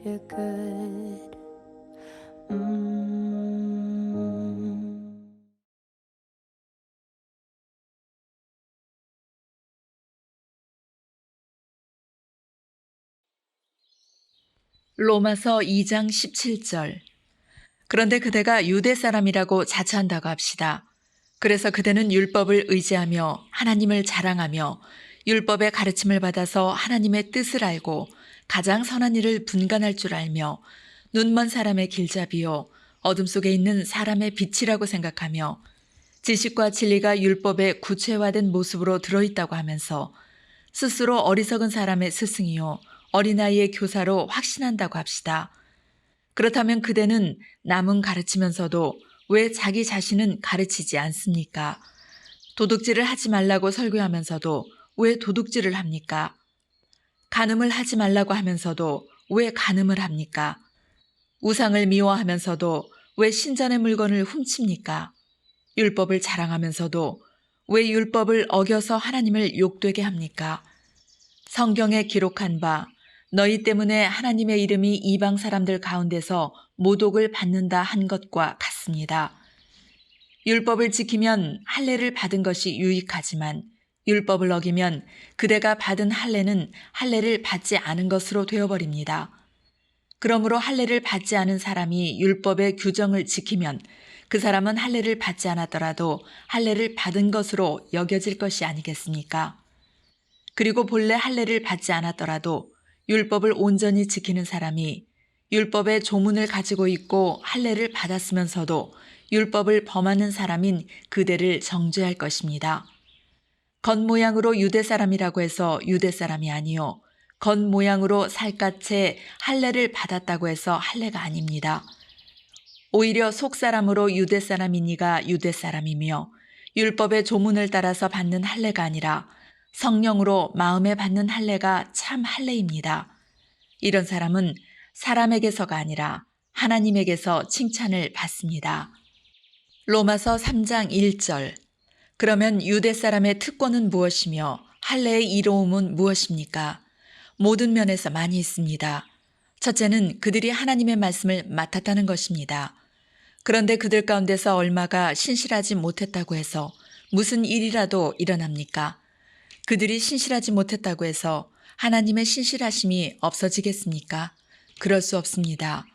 you good. 로마서 2장 17절. 그런데 그대가 유대 사람이라고 자처한다고 합시다. 그래서 그대는 율법을 의지하며 하나님을 자랑하며 율법의 가르침을 받아서 하나님의 뜻을 알고 가장 선한 일을 분간할 줄 알며 눈먼 사람의 길잡이요 어둠 속에 있는 사람의 빛이라고 생각하며 지식과 진리가 율법의 구체화된 모습으로 들어있다고 하면서 스스로 어리석은 사람의 스승이요 어린아이의 교사로 확신한다고 합시다. 그렇다면 그대는 남은 가르치면서도 왜 자기 자신은 가르치지 않습니까? 도둑질을 하지 말라고 설교하면서도 왜 도둑질을 합니까? 간음을 하지 말라고 하면서도 왜 간음을 합니까? 우상을 미워하면서도 왜 신전의 물건을 훔칩니까? 율법을 자랑하면서도 왜 율법을 어겨서 하나님을 욕되게 합니까? 성경에 기록한 바 너희 때문에 하나님의 이름이 이방 사람들 가운데서 모독을 받는다 한 것과 같습니다. 율법을 지키면 할례를 받은 것이 유익하지만 율법을 어기면 그대가 받은 할례는 할례를 받지 않은 것으로 되어버립니다. 그러므로 할례를 받지 않은 사람이 율법의 규정을 지키면 그 사람은 할례를 받지 않았더라도 할례를 받은 것으로 여겨질 것이 아니겠습니까? 그리고 본래 할례를 받지 않았더라도 율법을 온전히 지키는 사람이 율법의 조문을 가지고 있고 할례를 받았으면서도 율법을 범하는 사람인 그대를 정죄할 것입니다. 겉모양으로 유대 사람이라고 해서 유대 사람이 아니요 겉모양으로 살갗에 할례를 받았다고 해서 할례가 아닙니다. 오히려 속사람으로 유대 사람이니가 유대 사람이며 율법의 조문을 따라서 받는 할례가 아니라 성령으로 마음에 받는 할례가 참 할례입니다. 이런 사람은 사람에게서가 아니라 하나님에게서 칭찬을 받습니다. 로마서 3장 1절. 그러면 유대 사람의 특권은 무엇이며 할례의 이로움은 무엇입니까? 모든 면에서 많이 있습니다. 첫째는 그들이 하나님의 말씀을 맡았다는 것입니다. 그런데 그들 가운데서 얼마가 신실하지 못했다고 해서 무슨 일이라도 일어납니까? 그들이 신실하지 못했다고 해서 하나님의 신실하심이 없어지겠습니까? 그럴 수 없습니다.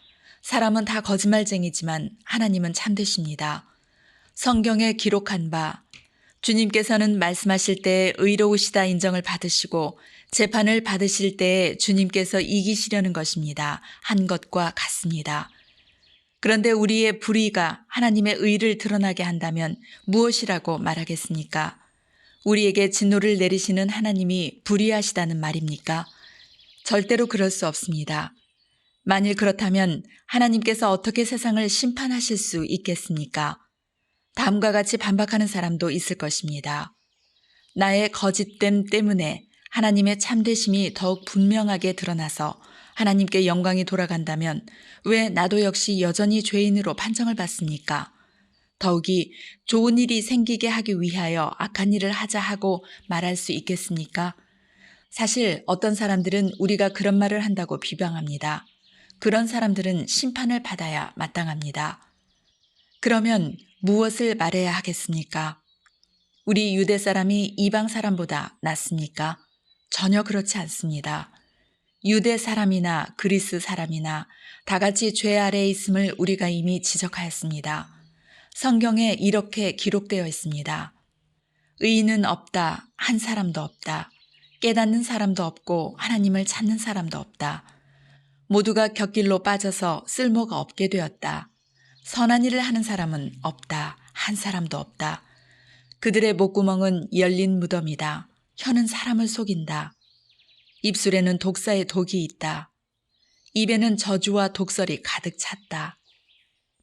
사람은 다 거짓말쟁이지만 하나님은 참되십니다. 성경에 기록한 바 주님께서는 말씀하실 때에 의로우시다 인정을 받으시고 재판을 받으실 때에 주님께서 이기시려는 것입니다. 한 것과 같습니다. 그런데 우리의 불의가 하나님의 의를 드러나게 한다면 무엇이라고 말하겠습니까? 우리에게 진노를 내리시는 하나님이 불의하시다는 말입니까? 절대로 그럴 수 없습니다. 만일 그렇다면 하나님께서 어떻게 세상을 심판하실 수 있겠습니까? 다음과 같이 반박하는 사람도 있을 것입니다. 나의 거짓됨 때문에 하나님의 참되심이 더욱 분명하게 드러나서 하나님께 영광이 돌아간다면 왜 나도 역시 여전히 죄인으로 판정을 받습니까? 더욱이 좋은 일이 생기게 하기 위하여 악한 일을 하자 하고 말할 수 있겠습니까? 사실 어떤 사람들은 우리가 그런 말을 한다고 비방합니다. 그런 사람들은 심판을 받아야 마땅합니다. 그러면 무엇을 말해야 하겠습니까? 우리 유대 사람이 이방 사람보다 낫습니까? 전혀 그렇지 않습니다. 유대 사람이나 그리스 사람이나 다 같이 죄 아래에 있음을 우리가 이미 지적하였습니다. 성경에 이렇게 기록되어 있습니다. 의인은 없다. 한 사람도 없다. 깨닫는 사람도 없고 하나님을 찾는 사람도 없다. 모두가 곁길로 빠져서 쓸모가 없게 되었다. 선한 일을 하는 사람은 없다. 한 사람도 없다. 그들의 목구멍은 열린 무덤이다. 혀는 사람을 속인다. 입술에는 독사의 독이 있다. 입에는 저주와 독설이 가득 찼다.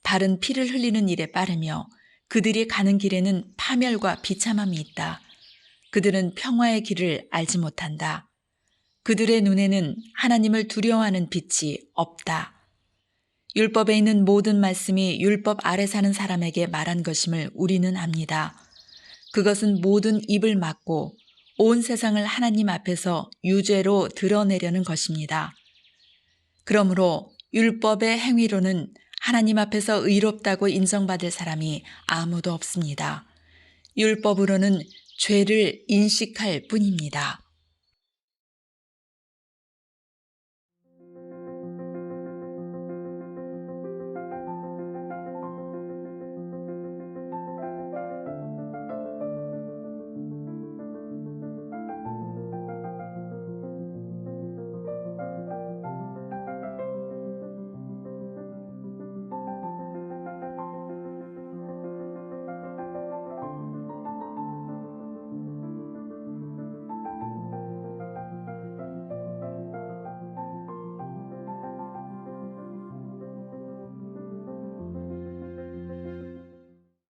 발은 피를 흘리는 일에 빠르며 그들이 가는 길에는 파멸과 비참함이 있다. 그들은 평화의 길을 알지 못한다. 그들의 눈에는 하나님을 두려워하는 빛이 없다. 율법에 있는 모든 말씀이 율법 아래 사는 사람에게 말한 것임을 우리는 압니다. 그것은 모든 입을 막고 온 세상을 하나님 앞에서 유죄로 드러내려는 것입니다. 그러므로 율법의 행위로는 하나님 앞에서 의롭다고 인정받을 사람이 아무도 없습니다. 율법으로는 죄를 인식할 뿐입니다.